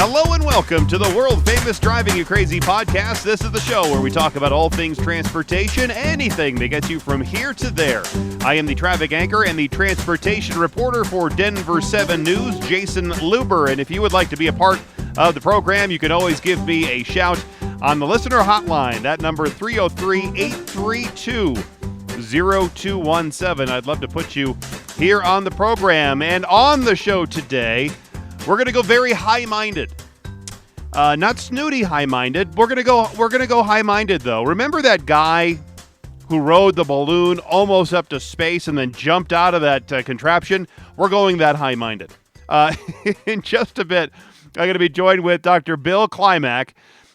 Hello and welcome to the world-famous Driving You Crazy podcast. This is the show where we talk about all things transportation, anything that gets you from here to there. I am the traffic anchor and the transportation reporter for Denver 7 News, Jason Luber. And if you would like to be a part of the program, you can always give me a shout on the listener hotline. That number 303-832-0217. I'd love to put you here on the program. And on the show today, we're going to go very high-minded. Not snooty high-minded. We're going to go high-minded, though. Remember that guy who rode the balloon almost up to space and then jumped out of that contraption? We're going that high-minded. In just a bit, I'm going to be joined with Dr. Bill Klimack.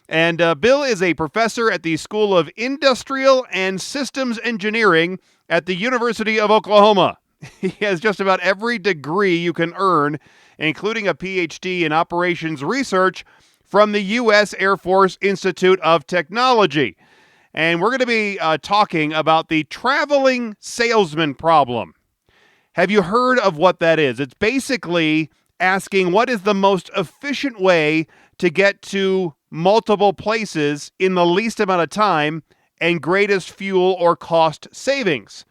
And Bill is a professor at the School of Industrial and Systems Engineering at the University of Oklahoma. He has just about every degree you can earn, including a PhD in operations research from the U.S. Air Force Institute of Technology. And we're going to be talking about the traveling salesman problem. Have you heard of what that is? It's basically asking what is the most efficient way to get to multiple places in the least amount of time and greatest fuel or cost savings.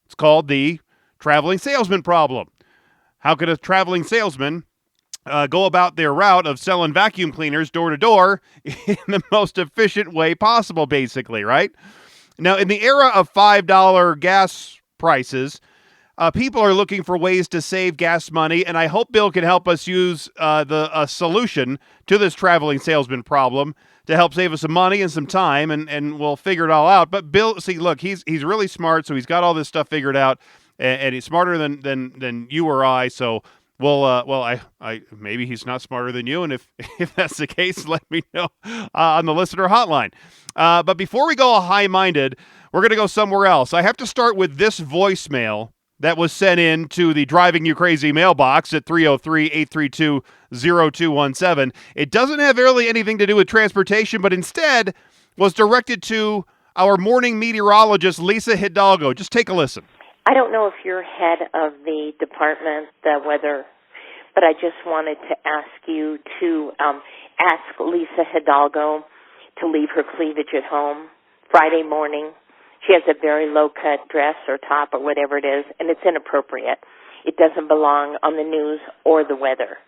It's called the traveling salesman problem. How could a traveling salesman go about their route of selling vacuum cleaners door to door in the most efficient way possible, basically, right? Now, in the era of $5 gas prices, people are looking for ways to save gas money, and I hope Bill can help us use a solution to this traveling salesman problem to help save us some money and some time, and we'll figure it all out. But Bill, see, look, he's really smart, so he's got all this stuff figured out. And he's smarter than you or I, so I maybe he's not smarter than you, and if that's the case, let me know on the listener hotline. But before we go high-minded, we're going to go somewhere else. I have to start with this voicemail that was sent in to the Driving You Crazy mailbox at 303-832-0217. It doesn't have really anything to do with transportation, but instead was directed to our morning meteorologist, Lisa Hidalgo. Just take a listen. I don't know if you're head of the department, the weather, but I just wanted to ask you to ask Lisa Hidalgo to leave her cleavage at home Friday morning. She has a very low-cut dress or top or whatever it is, and it's inappropriate. It doesn't belong on the news or the weather.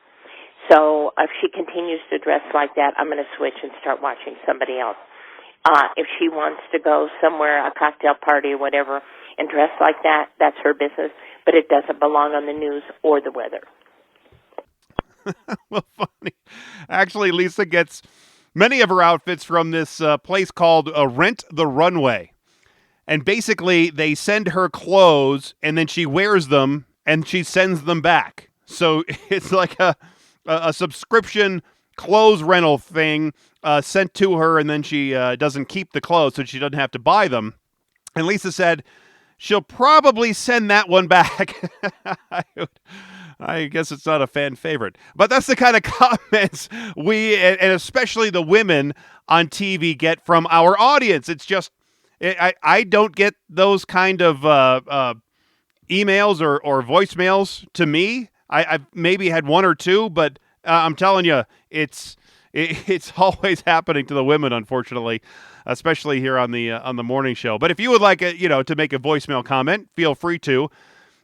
So if she continues to dress like that, I'm going to switch and start watching somebody else. If she wants to go somewhere, a cocktail party or whatever, and dress like that, that's her business, but it doesn't belong on the news or the weather. Well, funny. Actually, Lisa gets many of her outfits from this place called Rent the Runway. And basically, they send her clothes, and then she wears them, and she sends them back. So it's like a subscription clothes rental thing sent to her, and then she doesn't keep the clothes, so she doesn't have to buy them. And Lisa said she'll probably send that one back. I guess it's not a fan favorite. But that's the kind of comments we, and especially the women on TV, get from our audience. It's just, I don't get those kind of emails or voicemails to me. I've maybe had one or two, but I'm telling you, it's always happening to the women, unfortunately, especially here on the morning show. But if you would like to make a voicemail comment, feel free to.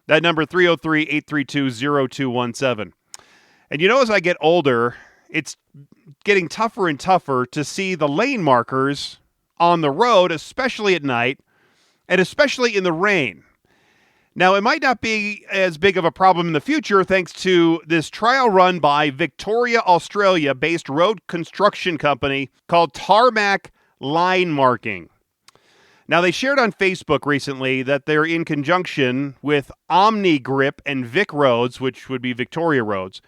That number 303-832-0217. And as I get older, it's getting tougher and tougher to see the lane markers on the road, especially at night, and especially in the rain. Now, it might not be as big of a problem in the future thanks to this trial run by Victoria, Australia-based road construction company called Tarmac Line Marking. Now, they shared on Facebook recently that they're in conjunction with OmniGrip and Vic Roads, which would be Victoria Roads,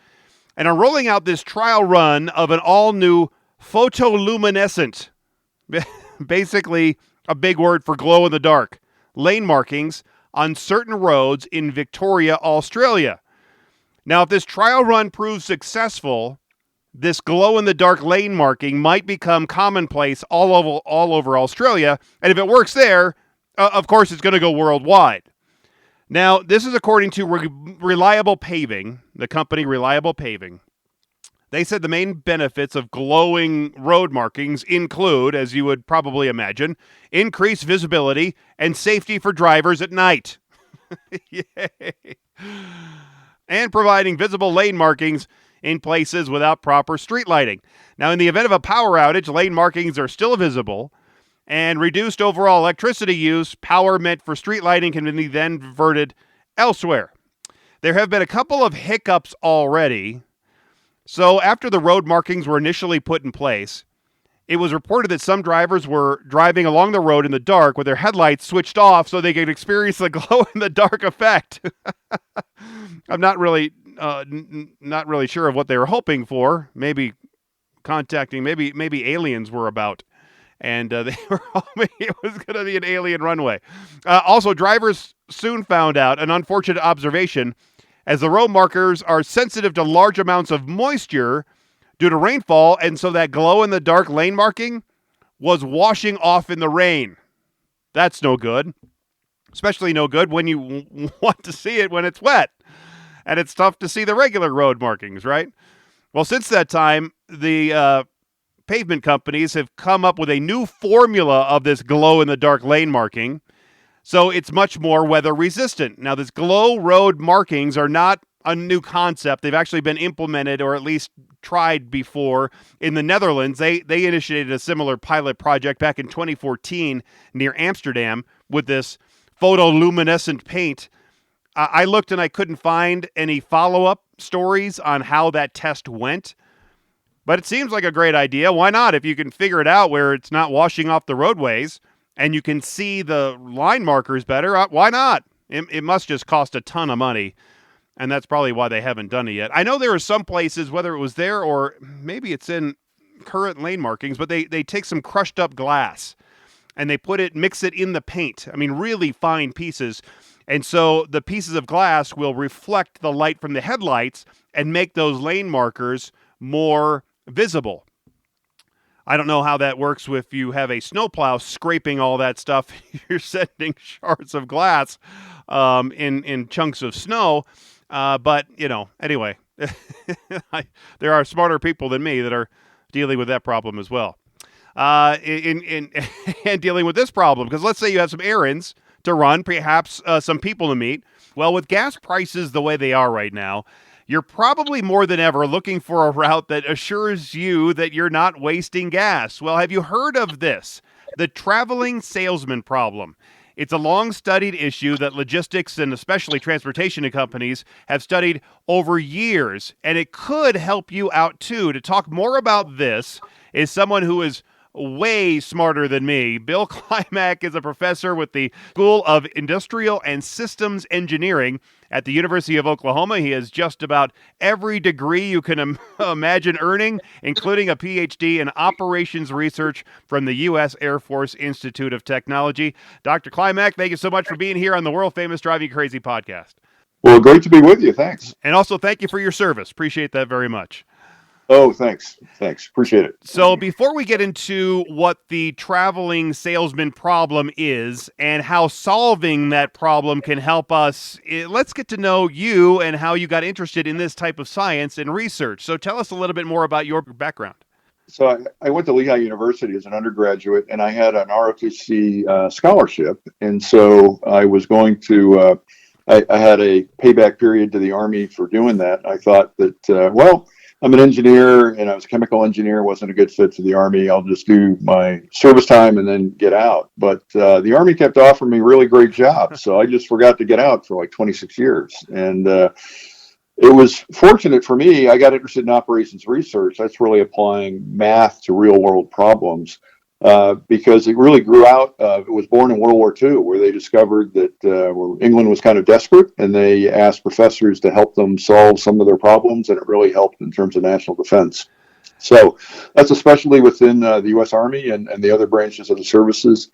and are rolling out this trial run of an all-new photoluminescent, basically a big word for glow-in-the-dark, lane markings on certain roads in Victoria, Australia. Now, if this trial run proves successful, this glow-in-the-dark lane marking might become commonplace all over Australia, and if it works there, of course, it's going to go worldwide. Now, this is according to Reliable Paving, the company Reliable Paving. They said the main benefits of glowing road markings include, as you would probably imagine, increased visibility and safety for drivers at night. Yay. And providing visible lane markings in places without proper street lighting. Now, in the event of a power outage, lane markings are still visible, and reduced overall electricity use, power meant for street lighting can be then diverted elsewhere. There have been a couple of hiccups already. So after the road markings were initially put in place, it was reported that some drivers were driving along the road in the dark with their headlights switched off so they could experience the glow-in-the-dark effect. I'm not really sure of what they were hoping for. Maybe aliens were about, and they were hoping it was going to be an alien runway. Also, drivers soon found out an unfortunate observation, as the road markers are sensitive to large amounts of moisture due to rainfall, and so that glow-in-the-dark lane marking was washing off in the rain. That's no good. Especially no good when you want to see it when it's wet. And it's tough to see the regular road markings, right? Well, since that time, the pavement companies have come up with a new formula of this glow-in-the-dark lane marking, so it's much more weather resistant. Now, this glow road markings are not a new concept. They've actually been implemented, or at least tried before, in the Netherlands. They initiated a similar pilot project back in 2014 near Amsterdam with this photoluminescent paint. I looked and I couldn't find any follow-up stories on how that test went, but it seems like a great idea. Why not? If you can figure it out where it's not washing off the roadways and you can see the line markers better, why not? It must just cost a ton of money, and that's probably why they haven't done it yet. I know there are some places, whether it was there or maybe it's in current lane markings, but they take some crushed up glass and they mix it in the paint. I mean, really fine pieces. And so the pieces of glass will reflect the light from the headlights and make those lane markers more visible. I don't know how that works if you have a snowplow scraping all that stuff. You're sending shards of glass in chunks of snow. But, anyway, there are smarter people than me that are dealing with that problem as well. And dealing with this problem, because let's say you have some errands to run, perhaps some people to meet. Well, with gas prices the way they are right now, you're probably more than ever looking for a route that assures you that you're not wasting gas. Well, have you heard of this? The traveling salesman problem. It's a long-studied issue that logistics and especially transportation companies have studied over years, and it could help you out too. To talk more about this is someone who is way smarter than me. Bill Klimack is a professor with the School of Industrial and Systems Engineering at the University of Oklahoma. He has just about every degree you can imagine earning, including a PhD in operations research from the U.S. Air Force Institute of Technology. Dr. Klimack, thank you so much for being here on the world-famous Driving You Crazy podcast. Well, great to be with you. Thanks. And also, thank you for your service. Appreciate that very much. Oh, thanks. Appreciate it. So before we get into what the traveling salesman problem is and how solving that problem can help us, let's get to know you and how you got interested in this type of science and research. So tell us a little bit more about your background. So I went to Lehigh University as an undergraduate, and I had an ROTC scholarship. And so I was going to, I had a payback period to the Army for doing that. I thought that, I'm an engineer, and I was a chemical engineer, wasn't a good fit for the Army. I'll just do my service time and then get out. But the Army kept offering me really great jobs, so I just forgot to get out for like 26 years. And it was fortunate for me. I got interested in operations research. That's really applying math to real-world problems. Because it really grew out of, it was born in World War II, where they discovered that England was kind of desperate, and they asked professors to help them solve some of their problems, and it really helped in terms of national defense. So that's especially within the U.S. Army and the other branches of the services.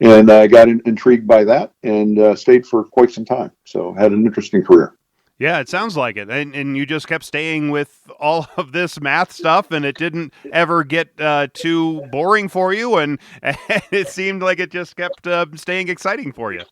And I got intrigued by that and stayed for quite some time. So had an interesting career. Yeah, it sounds like it. And you just kept staying with all of this math stuff, and it didn't ever get too boring for you, and it seemed like it just kept staying exciting for you.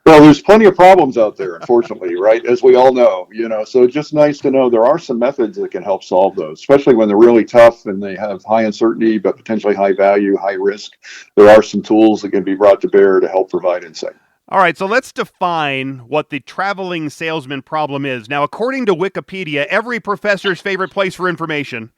Well, there's plenty of problems out there, unfortunately, right? As we all know, so it's just nice to know there are some methods that can help solve those, especially when they're really tough and they have high uncertainty, but potentially high value, high risk. There are some tools that can be brought to bear to help provide insight. All right, so let's define what the traveling salesman problem is. Now, according to Wikipedia, every professor's favorite place for information,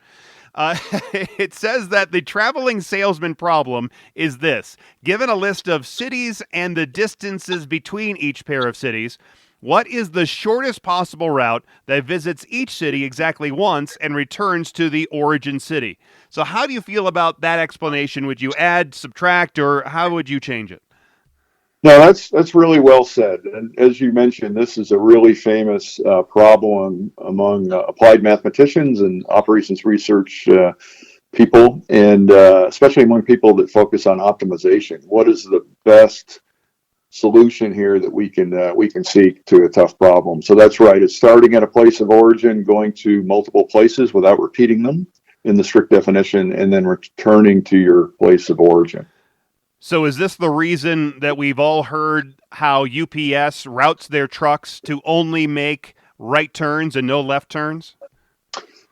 it says that the traveling salesman problem is this. Given a list of cities and the distances between each pair of cities, what is the shortest possible route that visits each city exactly once and returns to the origin city? So how do you feel about that explanation? Would you add, subtract, or how would you change it? No, that's really well said. And as you mentioned, this is a really famous problem among applied mathematicians and operations research people, and especially among people that focus on optimization. What is the best solution here that we can seek to a tough problem? So that's right. It's starting at a place of origin, going to multiple places without repeating them in the strict definition, and then returning to your place of origin. So is this the reason that we've all heard how UPS routes their trucks to only make right turns and no left turns?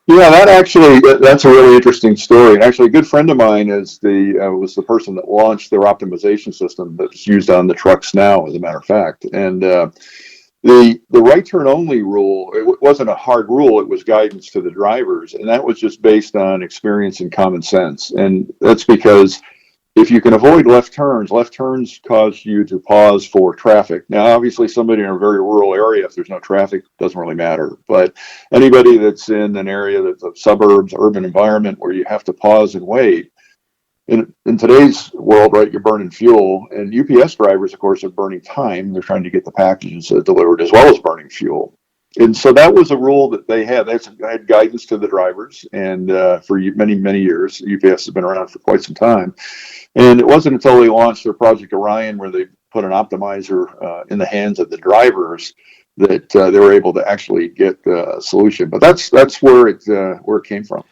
Yeah, that's a really interesting story. And actually, a good friend of mine was the person that launched their optimization system that's used on the trucks now, as a matter of fact. And the right turn only rule, it wasn't a hard rule, it was guidance to the drivers. And that was just based on experience and common sense. And that's because if you can avoid left turns cause you to pause for traffic. Now, obviously, somebody in a very rural area, if there's no traffic, it doesn't really matter. But anybody that's in an area that's a suburbs, urban environment where you have to pause and wait, in today's world, right, you're burning fuel. And UPS drivers, of course, are burning time. They're trying to get the packages delivered as well as burning fuel. And so that was a rule that they had. They had guidance to the drivers, and for many, many years, UPS has been around for quite some time. And it wasn't until they launched their Project Orion, where they put an optimizer in the hands of the drivers, that they were able to actually get a solution. But that's where it came from.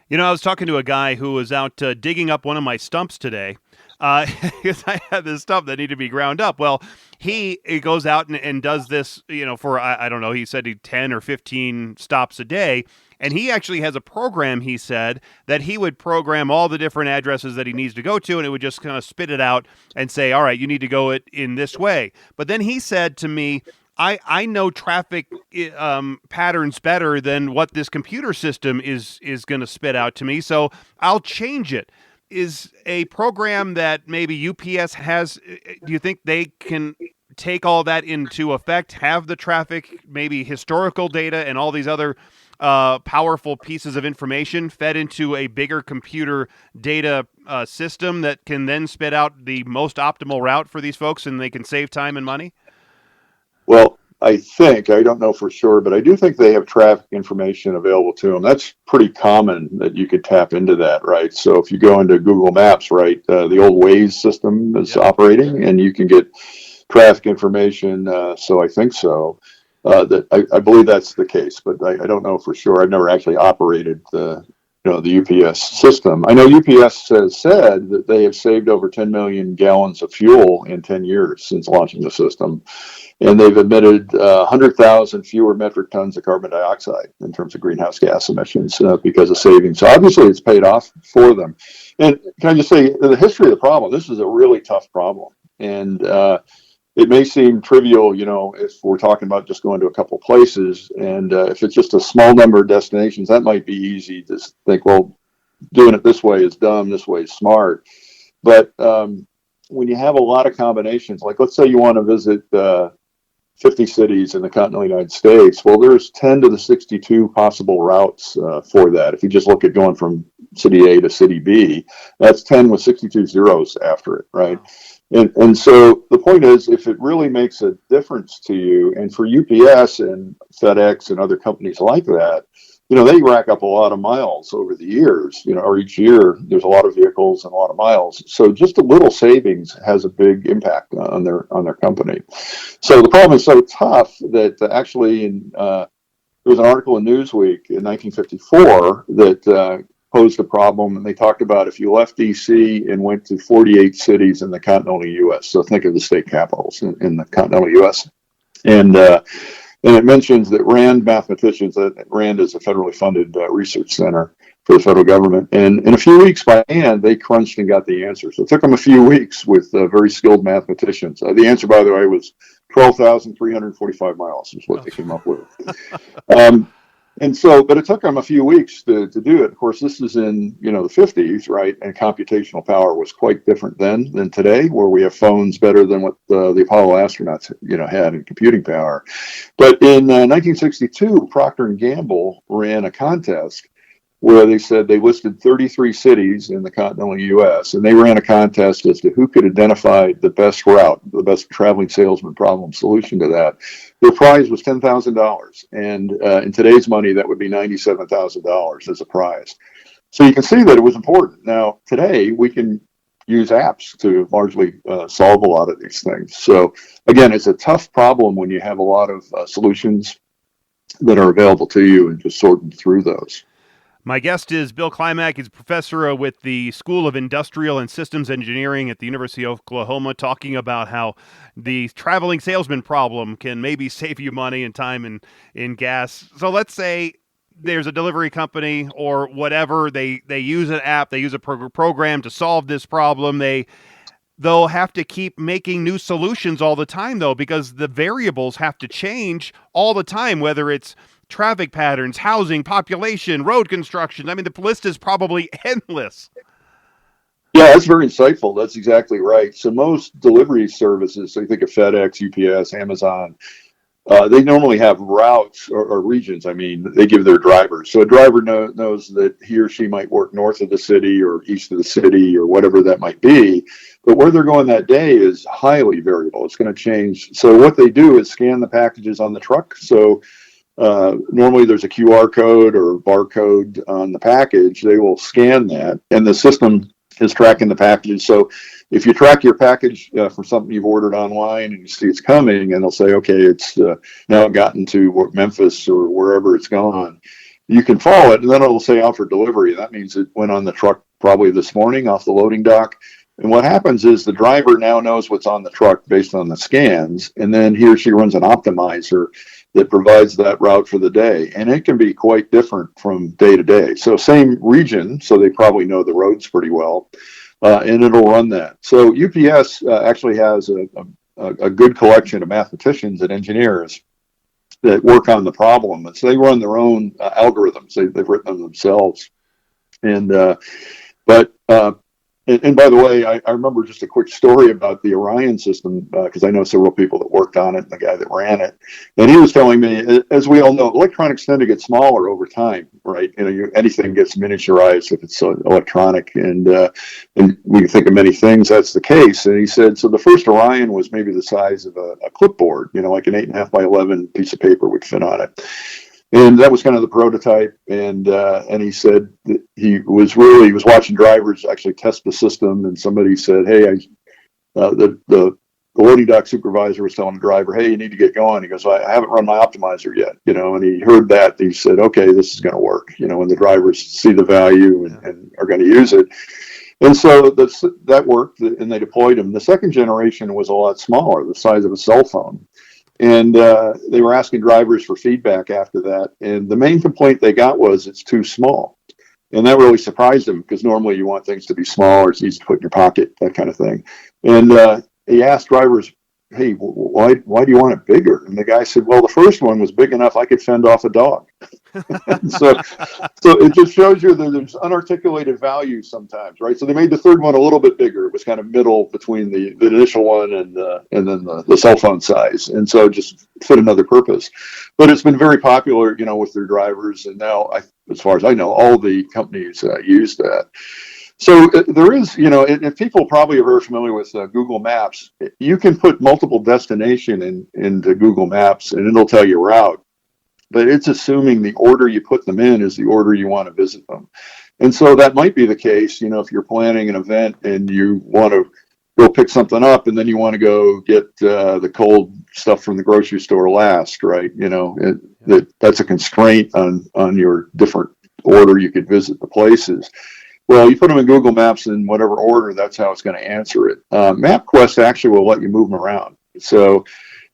You know, I was talking to a guy who was out digging up one of my stumps today. Because I had this stump that needed to be ground up. Well, he goes out and does this, for, I don't know, he said 10 or 15 stops a day. And he actually has a program, he said, that he would program all the different addresses that he needs to go to, and it would just kind of spit it out and say, all right, you need to go it in this way. But then he said to me, I know traffic patterns better than what this computer system is going to spit out to me, so I'll change it. Is a program that maybe UPS has, do you think they can take all that into effect, have the traffic, maybe historical data and all these other powerful pieces of information fed into a bigger computer data system that can then spit out the most optimal route for these folks and they can save time and money? Well, I don't know for sure, but I do think they have traffic information available to them. That's pretty common that you could tap into that, right? So if you go into Google Maps, right, the old Waze system is operating, and you can get traffic information. So I think so. I believe that's the case, but I don't know for sure. I've never actually operated the UPS system. I know UPS has said that they have saved over 10 million gallons of fuel in 10 years since launching the system. And they've emitted 100,000 fewer metric tons of carbon dioxide in terms of greenhouse gas emissions because of savings. So obviously it's paid off for them. And can I just say, the history of the problem, this is a really tough problem. And it may seem trivial, if we're talking about just going to a couple places. And if it's just a small number of destinations, that might be easy to think, well, doing it this way is dumb, this way is smart. But when you have a lot of combinations, like let's say you want to visit 50 cities in the continental United States. Well, there's 10 to the 62 possible routes for that. If you just look at going from city A to city B, that's 10 with 62 zeros after it, right? And so the point is, if it really makes a difference to you, and for UPS and FedEx and other companies like that, they rack up a lot of miles over the years, or each year there's a lot of vehicles and a lot of miles. So just a little savings has a big impact on their company. So the problem is so tough that actually there was an article in Newsweek in 1954 that posed a problem, and they talked about if you left DC and went to 48 cities in the continental U.S. So think of the state capitals in the continental U.S. And it mentions that RAND mathematicians, that RAND is a federally funded research center for the federal government. And in a few weeks by hand, they crunched and got the answer. So it took them a few weeks with very skilled mathematicians. The answer, by the way, was 12,345 miles is what they came up with. And so, but it took them a few weeks to do it. Of course, this is in, the 50s, right? And computational power was quite different then than today, where we have phones better than what the Apollo astronauts, had in computing power. But in 1962, Procter & Gamble ran a contest where they said they listed 33 cities in the continental U.S. and they ran a contest as to who could identify the best route, the best traveling salesman problem solution to that. Their prize was $10,000, and in today's money, that would be $97,000 as a prize. So you can see that it was important. Now, today, we can use apps to largely solve a lot of these things. So again, it's a tough problem when you have a lot of solutions that are available to you and just sorting through those. My guest is Bill Klimack. He's a professor with the School of Industrial and Systems Engineering at the University of Oklahoma, talking about how the traveling salesman problem can maybe save you money and time and in gas. So let's say there's a delivery company or whatever. They use an app, they use a program to solve this problem. They'll have to keep making new solutions all the time, though, because the variables have to change all the time, whether it's traffic patterns, housing, population, road construction. I mean, the list is probably endless. Yeah, that's very insightful. That's exactly right. So most delivery services, so you think of FedEx, UPS, Amazon, they normally have routes or regions. I mean, they give their drivers. So a driver knows that he or she might work north of the city or east of the city or whatever that might be. But where they're going that day is highly variable. It's going to change. So what they do is scan the packages on the truck. So normally there's a QR code or barcode on the package. They will scan that, and the system is tracking the packages. So if you track your package for something you've ordered online and you see it's coming, and they'll say, okay, it's now gotten to Memphis or wherever it's gone, you can follow it, and then it'll say out for delivery. That means it went on the truck probably this morning off the loading dock. And what happens is the driver now knows what's on the truck based on the scans, and then he or she runs an optimizer that provides that route for the day. And it can be quite different from day to day. So same region, so they probably know the roads pretty well, and it'll run that. So UPS actually has a good collection of mathematicians and engineers that work on the problem. And so they run their own algorithms. They've written them themselves. And by the way, I remember just a quick story about the Orion system, because I know several people that worked on it and the guy that ran it. And he was telling me, as we all know, electronics tend to get smaller over time, right? Anything gets miniaturized if it's electronic, and we can think of many things that's the case. And he said, so the first Orion was maybe the size of a clipboard, like an 8.5 by 11 piece of paper would fit on it. And that was kind of the prototype. And he said that he was watching drivers actually test the system. And somebody said, hey, the loading dock supervisor was telling the driver, hey, you need to get going. He goes, well, I haven't run my optimizer yet, and he heard that. And he said, okay, this is going to work, when the drivers see the value and are going to use it. And so that worked, and they deployed them. The second generation was a lot smaller, the size of a cell phone. And they were asking drivers for feedback after that. And the main complaint they got was it's too small. And that really surprised them, because normally you want things to be small or it's easy to put in your pocket, that kind of thing. And he asked drivers, hey, why do you want it bigger? And the guy said, well, the first one was big enough I could fend off a dog. so it just shows you that there's unarticulated value sometimes, right? So they made the third one a little bit bigger. It was kind of middle between the initial one and then the cell phone size, and so it just fit another purpose. But it's been very popular, with their drivers, and now, as far as I know, all the companies use that. So there is, if people probably are very familiar with Google Maps, you can put multiple destination into Google Maps, and it'll tell you route. But it's assuming the order you put them in is the order you want to visit them. And so that might be the case, if you're planning an event and you want to go pick something up and then you want to go get the cold stuff from the grocery store last, right? That's a constraint on your different order you could visit the places. Well, you put them in Google Maps in whatever order, that's how it's going to answer it. MapQuest actually will let you move them around. So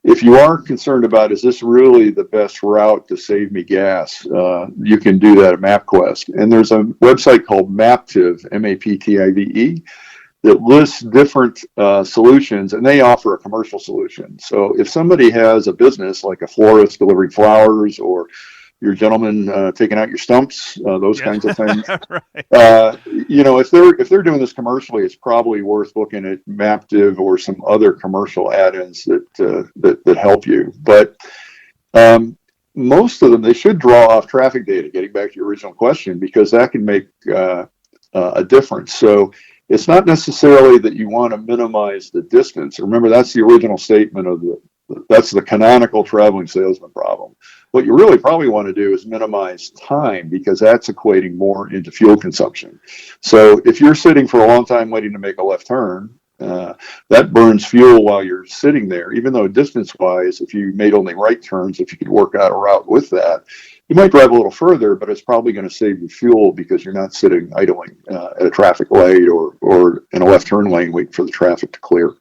if you are concerned about, is this really the best route to save me gas, you can do that at MapQuest. And there's a website called Maptive, Maptive, that lists different solutions, and they offer a commercial solution. So if somebody has a business like a florist delivering flowers, or your gentleman taking out your stumps, those kinds of things. Right. If they're doing this commercially, it's probably worth looking at Maptive or some other commercial add-ins that help you. But most of them, they should draw off traffic data. Getting back to your original question, because that can make a difference. So it's not necessarily that you want to minimize the distance. Remember, that's the original statement of that's the canonical traveling salesman problem. What you really probably want to do is minimize time, because that's equating more into fuel consumption. So if you're sitting for a long time waiting to make a left turn, that burns fuel while you're sitting there, even though distance-wise, if you made only right turns, if you could work out a route with that, you might drive a little further, but it's probably going to save you fuel because you're not sitting idling at a traffic light or in a left turn lane waiting for the traffic to clear.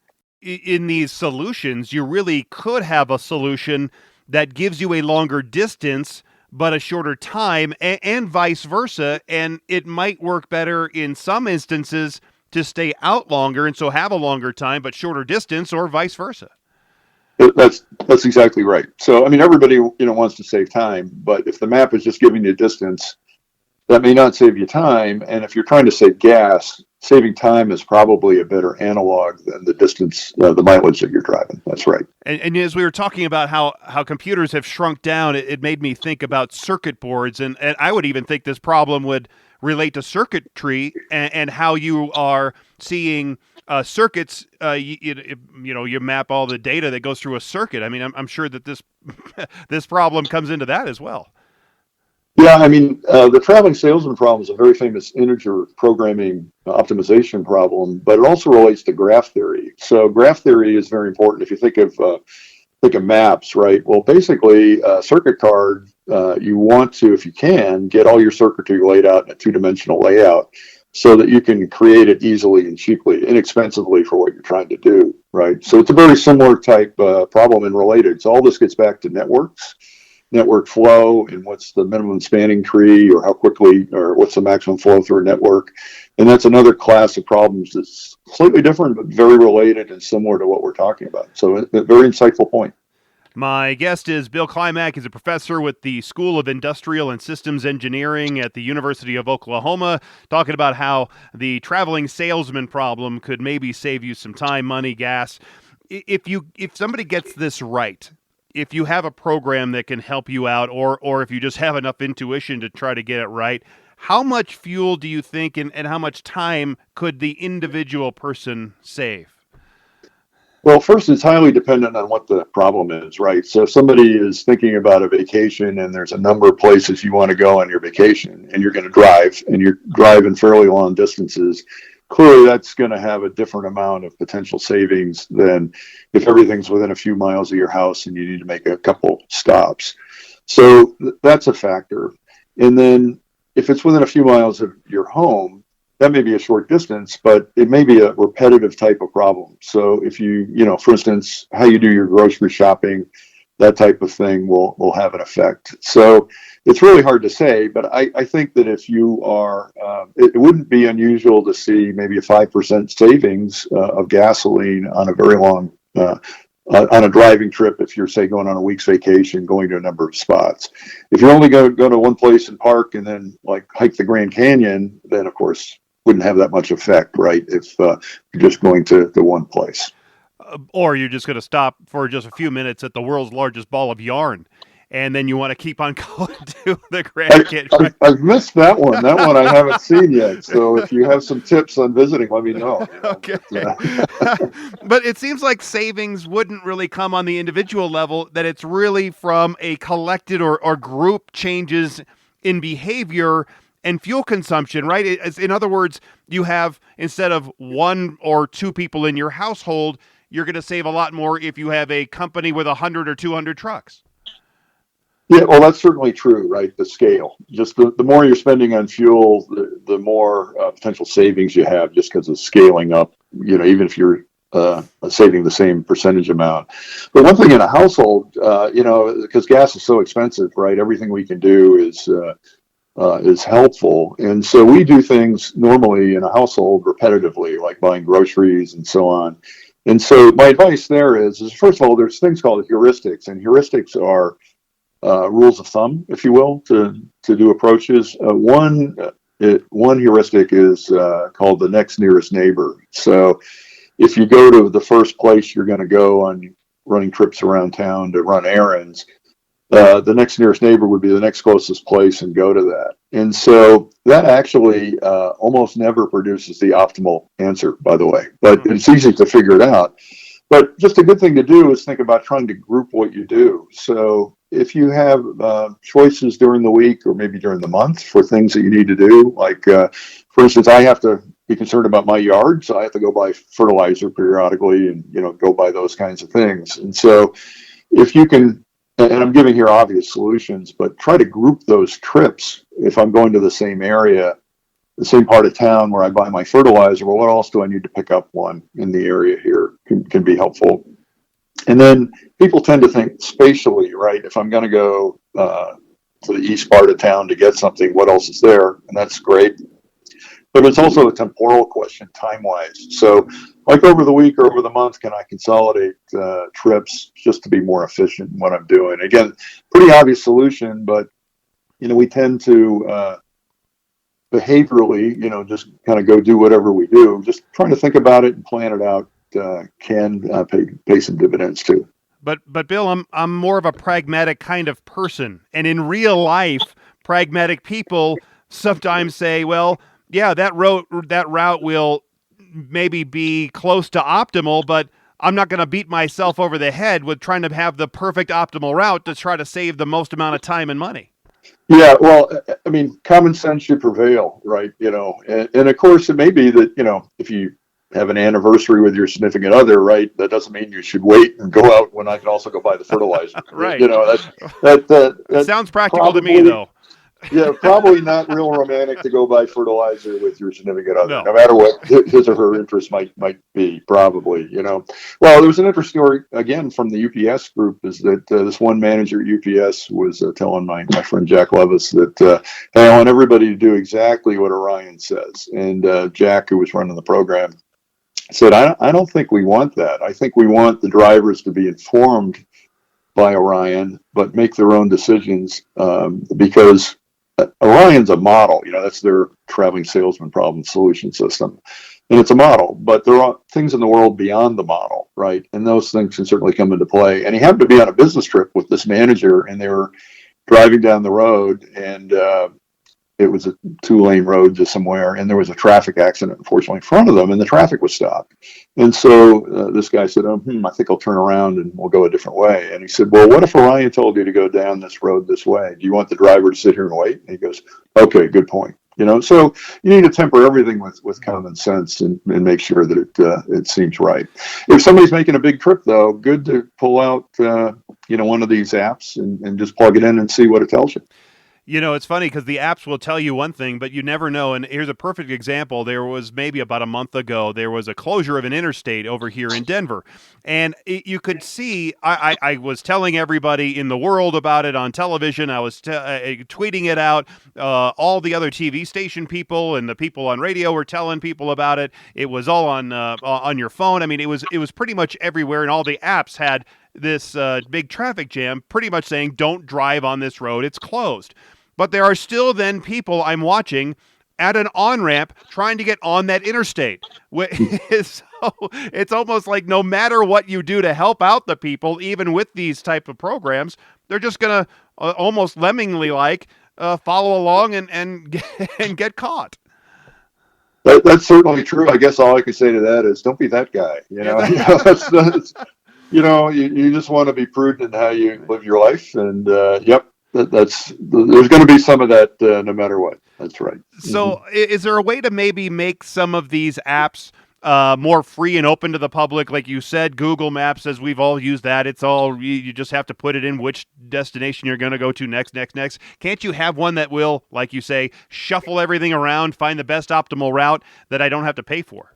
In these solutions, you really could have a solution that gives you a longer distance but a shorter time, and vice versa, and it might work better in some instances to stay out longer and so have a longer time but shorter distance, or vice versa. That's exactly right. So, I mean, everybody wants to save time, but if the map is just giving you distance, that may not save you time. And if you're trying to save gas, saving time is probably a better analog than the distance, the mileage that you're driving. That's right. And as we were talking about how computers have shrunk down, it made me think about circuit boards, and I would even think this problem would relate to circuitry and how you are seeing circuits. You map all the data that goes through a circuit. I mean, I'm sure that this this problem comes into that as well. Yeah, I mean, the traveling salesman problem is a very famous integer programming optimization problem, but it also relates to graph theory. So graph theory is very important. If you think of maps, right? Well, basically, a circuit card, you want to, if you can, get all your circuitry laid out in a two-dimensional layout so that you can create it easily and cheaply, inexpensively for what you're trying to do, right? So it's a very similar type problem and related. So all this gets back to networks, network flow, and what's the minimum spanning tree, or how quickly, or what's the maximum flow through a network. And that's another class of problems that's slightly different, but very related and similar to what we're talking about. So a very insightful point. My guest is Bill Klimack. He's a professor with the School of Industrial and Systems Engineering at the University of Oklahoma, talking about how the traveling salesman problem could maybe save you some time, money, gas. If somebody gets this right, if you have a program that can help you out, or if you just have enough intuition to try to get it right, how much fuel do you think and how much time could the individual person save? Well, first, it's highly dependent on what the problem is, right? So if somebody is thinking about a vacation and there's a number of places you want to go on your vacation, and you're going to drive, and you're driving fairly long distances, clearly that's going to have a different amount of potential savings than if everything's within a few miles of your house and you need to make a couple stops. So that's a factor. And then if it's within a few miles of your home, that may be a short distance, but it may be a repetitive type of problem. So if for instance, how you do your grocery shopping, that type of thing will have an effect. So it's really hard to say, but I think that if you are, it wouldn't be unusual to see maybe a 5% savings of gasoline on a very long, on a driving trip, if you're, say, going on a week's vacation, going to a number of spots. If you're only going to go to one place and park and then like hike the Grand Canyon, then of course wouldn't have that much effect, right? If you're just going to one place. Or you're just going to stop for just a few minutes at the world's largest ball of yarn, and then you want to keep on going to the Grand Canyon. I've missed that one. That one I haven't seen yet. So if you have some tips on visiting, let me know. Okay. But it seems like savings wouldn't really come on the individual level, that it's really from a collected or group changes in behavior and fuel consumption, right? In other words, you have, instead of one or two people in your household, you're going to save a lot more if you have a company with 100 or 200 trucks. Yeah, well, that's certainly true, right? The scale. Just the more you're spending on fuel, the more potential savings you have just because of scaling up, even if you're saving the same percentage amount. But one thing in a household, because gas is so expensive, right? Everything we can do is helpful. And so we do things normally in a household repetitively, like buying groceries and so on. And so my advice there is first of all, there's things called heuristics, and heuristics are rules of thumb, if you will, to do approaches. One heuristic is called the next nearest neighbor. So if you go to the first place you're going to go on running trips around town to run errands, the next nearest neighbor would be the next closest place and go to that. And so that actually almost never produces the optimal answer, by the way, but it's easy to figure it out. But just a good thing to do is think about trying to group what you do. So if you have choices during the week or maybe during the month for things that you need to do, like, for instance, I have to be concerned about my yard, so I have to go buy fertilizer periodically and, go buy those kinds of things. And so if you can, and I'm giving here obvious solutions, but try to group those trips. If I'm going to the same area, the same part of town where I buy my fertilizer, well, what else do I need to pick up one in the area here can be helpful. And then people tend to think spatially, right? If I'm going to go to the east part of town to get something, what else is there? And that's great. But it's also a temporal question, time-wise. So like over the week or over the month, can I consolidate trips just to be more efficient in what I'm doing? Again, pretty obvious solution, but, we tend to behaviorally, just kind of go do whatever we do. Just trying to think about it and plan it out can pay some dividends too. But Bill, I'm more of a pragmatic kind of person, and in real life, pragmatic people sometimes say, well, yeah, that route will maybe be close to optimal, but I'm not going to beat myself over the head with trying to have the perfect optimal route to try to save the most amount of time and money. Yeah, well, I mean, common sense should prevail, right? And of course, it may be that, if you have an anniversary with your significant other, right, that doesn't mean you should wait and go out when I can also go buy the fertilizer. Right. That sounds practical to me, though. Yeah, probably not real romantic to go buy fertilizer with your significant other, no matter what his or her interest might be, probably, Well, there was an interesting story, again, from the UPS group, is that this one manager at UPS was telling my friend Jack Levis that, hey, I want everybody to do exactly what Orion says. And Jack, who was running the program, said, I don't think we want that. I think we want the drivers to be informed by Orion, but make their own decisions because Orion's a model, that's their traveling salesman problem solution system. And it's a model, but there are things in the world beyond the model, right? And those things can certainly come into play. And he happened to be on a business trip with this manager, and they were driving down the road, and it was a 2-lane road to somewhere, and there was a traffic accident, unfortunately, in front of them, and the traffic was stopped. And so this guy said, I think I'll turn around and we'll go a different way. And he said, well, what if Orion told you to go down this road this way? Do you want the driver to sit here and wait? And he goes, okay, good point. So you need to temper everything with common sense and make sure that it seems right. If somebody's making a big trip, though, good to pull out, one of these apps and just plug it in and see what it tells you. It's funny because the apps will tell you one thing, but you never know. And here's a perfect example. There was maybe about a month ago, there was a closure of an interstate over here in Denver. And you could see, I was telling everybody in the world about it on television. I was tweeting it out. All the other TV station people and the people on radio were telling people about it. It was all on your phone. I mean, it was pretty much everywhere, and all the apps had this big traffic jam pretty much saying, don't drive on this road, it's closed. But there are still then people I'm watching at an on-ramp trying to get on that interstate. So it's almost like no matter what you do to help out the people, even with these type of programs, they're just going to almost lemmingly follow along and get caught. That's certainly true. I guess all I can say to that is don't be that guy. You just want to be prudent in how you live your life. And there's going to be some of that no matter what. That's right. So is there a way to maybe make some of these apps more free and open to the public. Like you said, Google Maps, as we've all used that. It's all, you just have to put it in which destination you're going to go to next. Can't you have one that will, like you say, shuffle everything around, find the best optimal route that I don't have to pay for?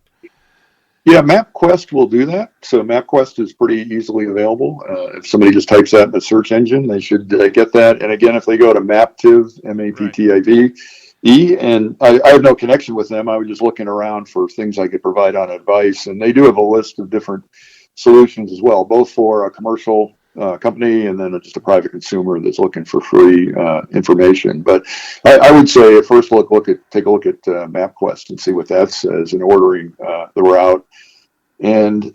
Yeah, MapQuest will do that. So MapQuest is pretty easily available. If somebody just types that in the search engine, they should get that. And again, if they go to Maptiv, Maptive, and I have no connection with them, I was just looking around for things I could provide on advice. And they do have a list of different solutions as well, both for a commercial company and then just a private consumer that's looking for free information. But I would say at first take a look at MapQuest and see what that says in ordering the route. And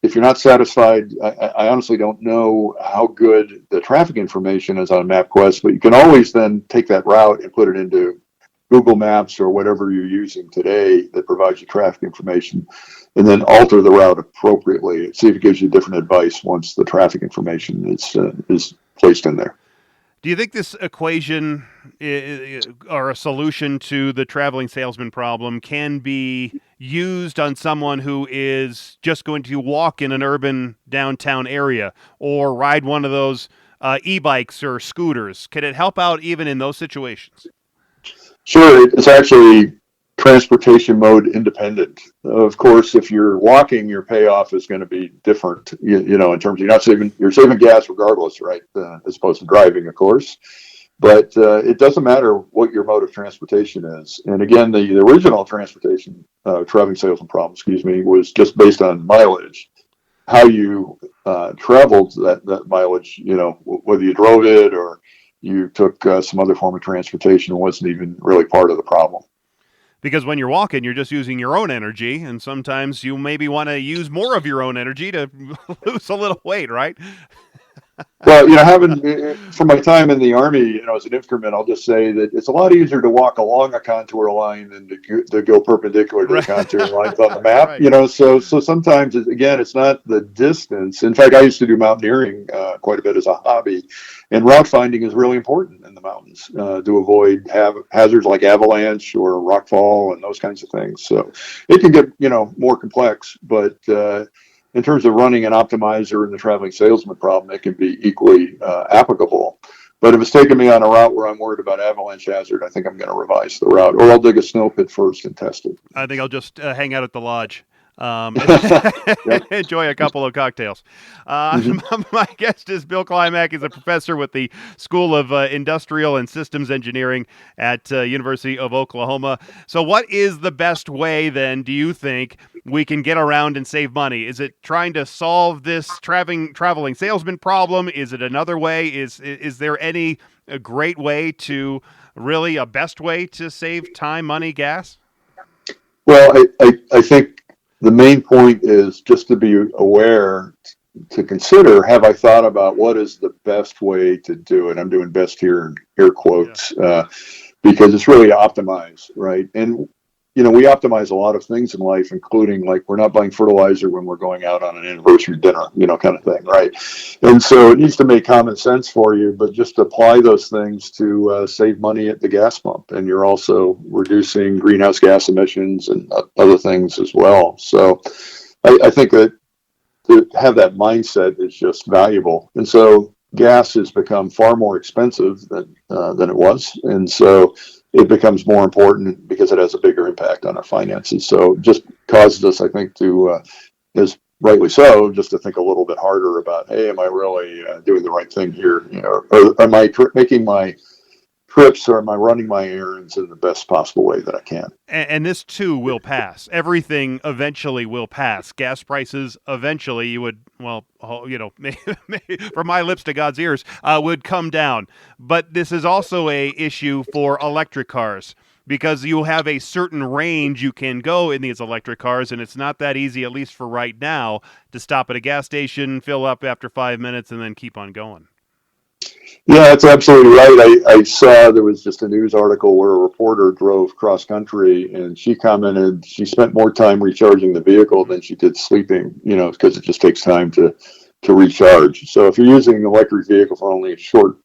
if you're not satisfied, I honestly don't know how good the traffic information is on MapQuest, but you can always then take that route and put it into Google Maps or whatever you're using today that provides you traffic information, and then alter the route appropriately. See if it gives you different advice once the traffic information is placed in there. Do you think this equation or a solution to the traveling salesman problem can be used on someone who is just going to walk in an urban downtown area or ride one of those e-bikes or scooters? Can it help out even in those situations? Sure, it's actually transportation mode independent. Of course, if you're walking, your payoff is going to be different. You know, in terms of you're saving gas regardless, right? As opposed to driving, of course. But it doesn't matter what your mode of transportation is. And again, the original transportation traveling salesman problem, was just based on mileage. How you traveled that mileage, you know, whether you drove it or you took some other form of transportation, wasn't even really part of the problem. Because when you're walking, you're just using your own energy, and sometimes you maybe want to use more of your own energy to lose a little weight, right? Well, you know, from my time in the Army, you know, as an infantryman, I'll just say that it's a lot easier to walk along a contour line than to go perpendicular to the contour lines on the map. Right. You know, so sometimes, it's not the distance. In fact, I used to do mountaineering quite a bit as a hobby, and route finding is really important in the mountains to avoid hazards like avalanche or rockfall and those kinds of things. So it can get, you know, more complex, but in terms of running an optimizer in the traveling salesman problem, it can be equally applicable. But if it's taking me on a route where I'm worried about avalanche hazard, I think I'm going to revise the route, or I'll dig a snow pit first and test it. I think I'll just hang out at the lodge. Enjoy a couple of cocktails. My guest is Bill Klimack. He's a professor with the School of Industrial and Systems Engineering at University of Oklahoma. So what is the best way, then, do you think, we can get around and save money? Is it trying to solve this traveling salesman problem? Is it another way? Is there any great way to, really a best way to save time, money, gas? Well, I think the main point is just to be aware, to consider, have I thought about what is the best way to do it? I'm doing best here in air quotes, because it's really to optimize, right? And, you know, we optimize a lot of things in life, including like we're not buying fertilizer when we're going out on an anniversary dinner, you know, kind of thing, right? And so it needs to make common sense for you, but just apply those things to save money at the gas pump. And you're also reducing greenhouse gas emissions and other things as well. So I think that to have that mindset is just valuable. And so gas has become far more expensive than it was. And so it becomes more important because it has a bigger impact on our finances. So it just causes us, I think, to, as rightly so, just to think a little bit harder about, hey, am I really doing the right thing here? You know, or am I making my trips, or am I running my errands in the best possible way that I can? And this too will pass. Everything eventually will pass. Gas prices eventually, you would, well, you know, from my lips to God's ears, would come down. But this is also a issue for electric cars, because you have a certain range you can go in these electric cars, and it's not that easy, at least for right now, to stop at a gas station, fill up after 5 minutes, and then keep on going. Yeah, that's absolutely right. I saw there was just a news article where a reporter drove cross country, and she commented she spent more time recharging the vehicle than she did sleeping, you know, because it just takes time to recharge. So if you're using an electric vehicle for only a short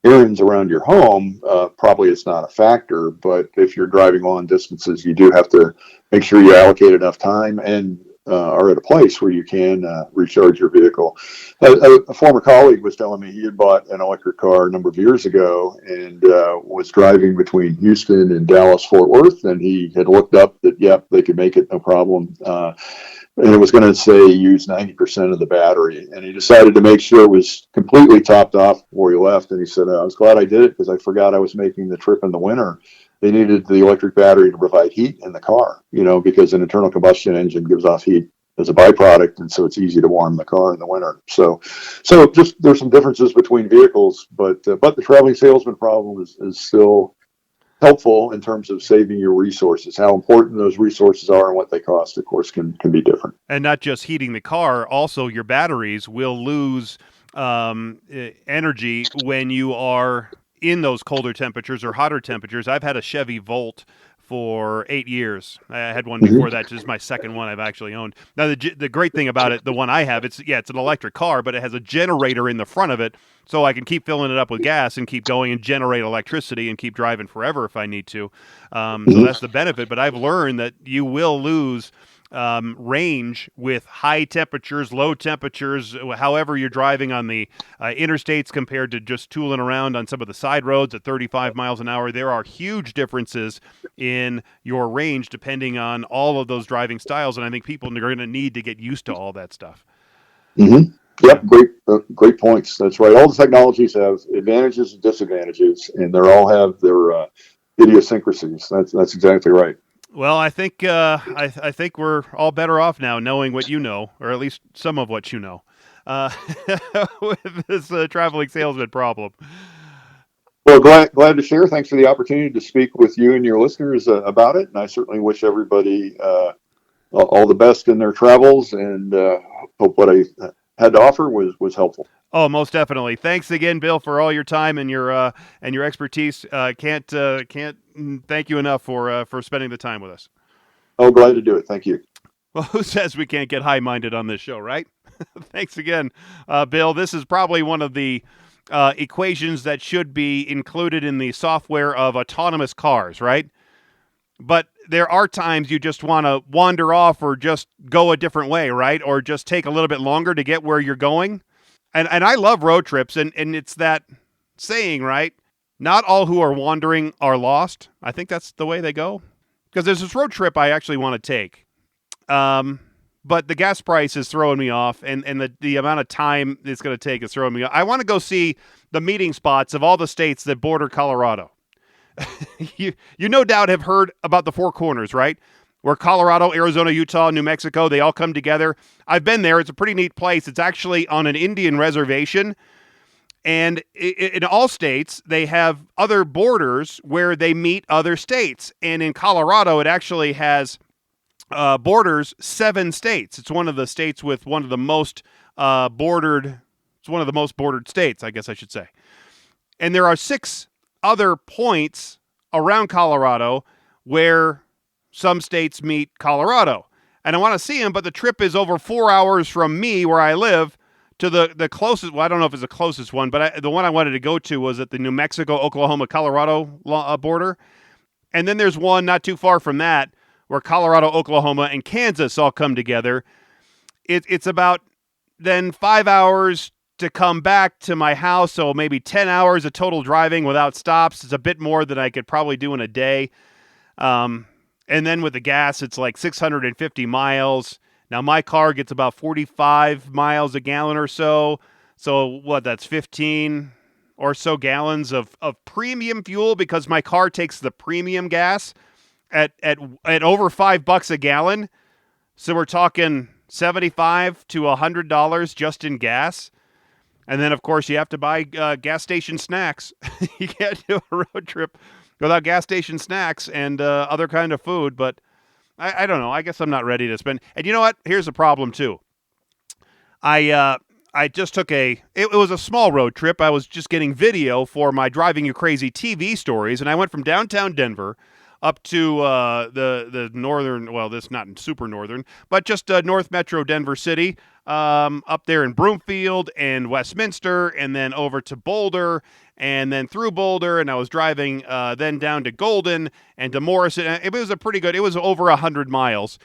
errands around your home, probably it's not a factor. But if you're driving long distances, you do have to make sure you allocate enough time and are at a place where you can recharge your vehicle. A former colleague was telling me he had bought an electric car a number of years ago and was driving between Houston and Dallas, Fort Worth, and he had looked up that, yep, they could make it, no problem. And it was going to say use 90% of the battery. And he decided to make sure it was completely topped off before he left. And he said, I was glad I did it because I forgot I was making the trip in the winter. They needed the electric battery to provide heat in the car, because an internal combustion engine gives off heat as a byproduct. And so it's easy to warm the car in the winter. So just there's some differences between vehicles, but the traveling salesman problem is still helpful in terms of saving your resources. How important those resources are and what they cost, of course, can be different. And not just heating the car, also your batteries will lose energy when you are in those colder temperatures or hotter temperatures. I've had a Chevy Volt for 8 years. I had one before that. This is my second one I've actually owned. Now, the great thing about it, the one I have, it's an electric car, but it has a generator in the front of it, so I can keep filling it up with gas and keep going and generate electricity and keep driving forever if I need to. So that's the benefit. But I've learned that you will lose range with high temperatures, low temperatures, however you're driving on the interstates compared to just tooling around on some of the side roads at 35 miles an hour. There are huge differences in your range depending on all of those driving styles, and I think people are going to need to get used to all that stuff. Mm-hmm. Yep, great points. That's right. All the technologies have advantages and disadvantages, and they all have their idiosyncrasies. That's exactly right. Well, I think I think we're all better off now knowing what you know, or at least some of what you know, with this traveling salesman problem. Well, glad to share. Thanks for the opportunity to speak with you and your listeners about it. And I certainly wish everybody all the best in their travels, and hope what I had to offer was helpful. Oh, most definitely. Thanks again, Bill, for all your time and your expertise. Can't thank you enough for spending the time with us. Oh, glad to do it. Thank you. Well, who says we can't get high-minded on this show, right? Thanks again, Bill. This is probably one of the equations that should be included in the software of autonomous cars, right? But there are times you just want to wander off or just go a different way, right? Or just take a little bit longer to get where you're going. And I love road trips, and it's that saying, right? Not all who are wandering are lost. I think that's the way they go. Because there's this road trip I actually want to take. But the gas price is throwing me off, and the amount of time it's going to take is throwing me off. I want to go see the meeting spots of all the states that border Colorado. You no doubt have heard about the Four Corners, right? Where Colorado, Arizona, Utah, New Mexico, they all come together. I've been there. It's a pretty neat place. It's actually on an Indian reservation. And in all states, they have other borders where they meet other states. And in Colorado, it actually has borders 7 states. It's one of the states with one of the most bordered. It's one of the most bordered states, I guess I should say. And there are 6 other points around Colorado where some states meet Colorado. And I want to see them, but the trip is over 4 hours from me where I live to the closest. Well, I don't know if it's the closest one, but the one I wanted to go to was at the New Mexico, Oklahoma, Colorado border. And then there's one not too far from that where Colorado, Oklahoma, and Kansas all come together. It's about then 5 hours to come back to my house, so maybe 10 hours of total driving without stops. It's a bit more than I could probably do in a day. And then with the gas, it's like 650 miles. Now, my car gets about 45 miles a gallon or so. So what, that's 15 or so gallons of premium fuel because my car takes the premium gas at over $5 a gallon. So we're talking $75 to $100 just in gas. And then, of course, you have to buy gas station snacks. You can't do a road trip without gas station snacks and other kind of food. But I don't know. I guess I'm not ready to spend. And you know what? Here's the problem, too. I just took it was a small road trip. I was just getting video for my Driving You Crazy TV stories. And I went from downtown Denver up to the northern, well, this not super northern, but just North Metro Denver City, up there in Broomfield and Westminster, and then over to Boulder, and then through Boulder, and I was driving then down to Golden and to Morrison. It was it was over 100 miles.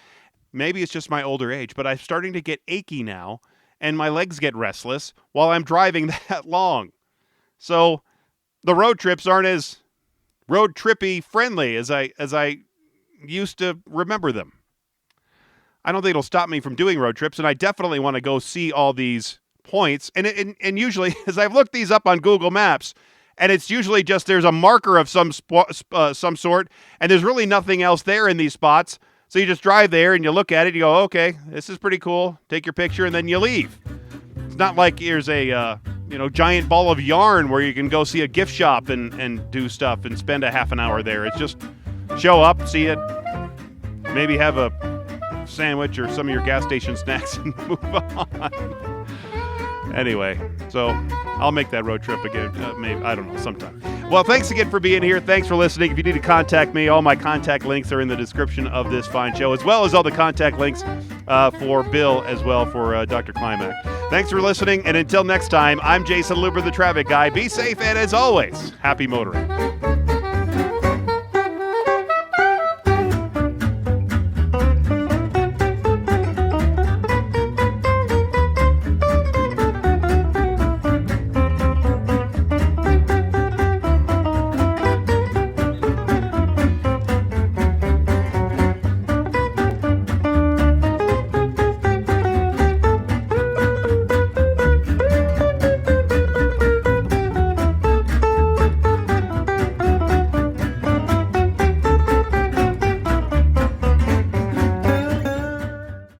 Maybe it's just my older age, but I'm starting to get achy now, and my legs get restless while I'm driving that long. So the road trips aren't as road trippy friendly as I used to remember them. I don't think it'll stop me from doing road trips, and I definitely want to go see all these points. And usually, as I've looked these up on Google Maps, and it's usually just there's a marker of some sort, and there's really nothing else there in these spots. So you just drive there and you look at it, you go, okay, this is pretty cool. Take your picture, and then you leave. It's not like here's a giant ball of yarn where you can go see a gift shop and do stuff and spend a half an hour there. It's just show up, see it, maybe have a sandwich or some of your gas station snacks and move on. Anyway, so I'll make that road trip again, maybe, I don't know, sometime. Well, thanks again for being here. Thanks for listening. If you need to contact me, all my contact links are in the description of this fine show, as well as all the contact links for Bill as well, for Dr. Klimack. Thanks for listening, and until next time, I'm Jason Luber, the traffic guy. Be safe, and as always, happy motoring.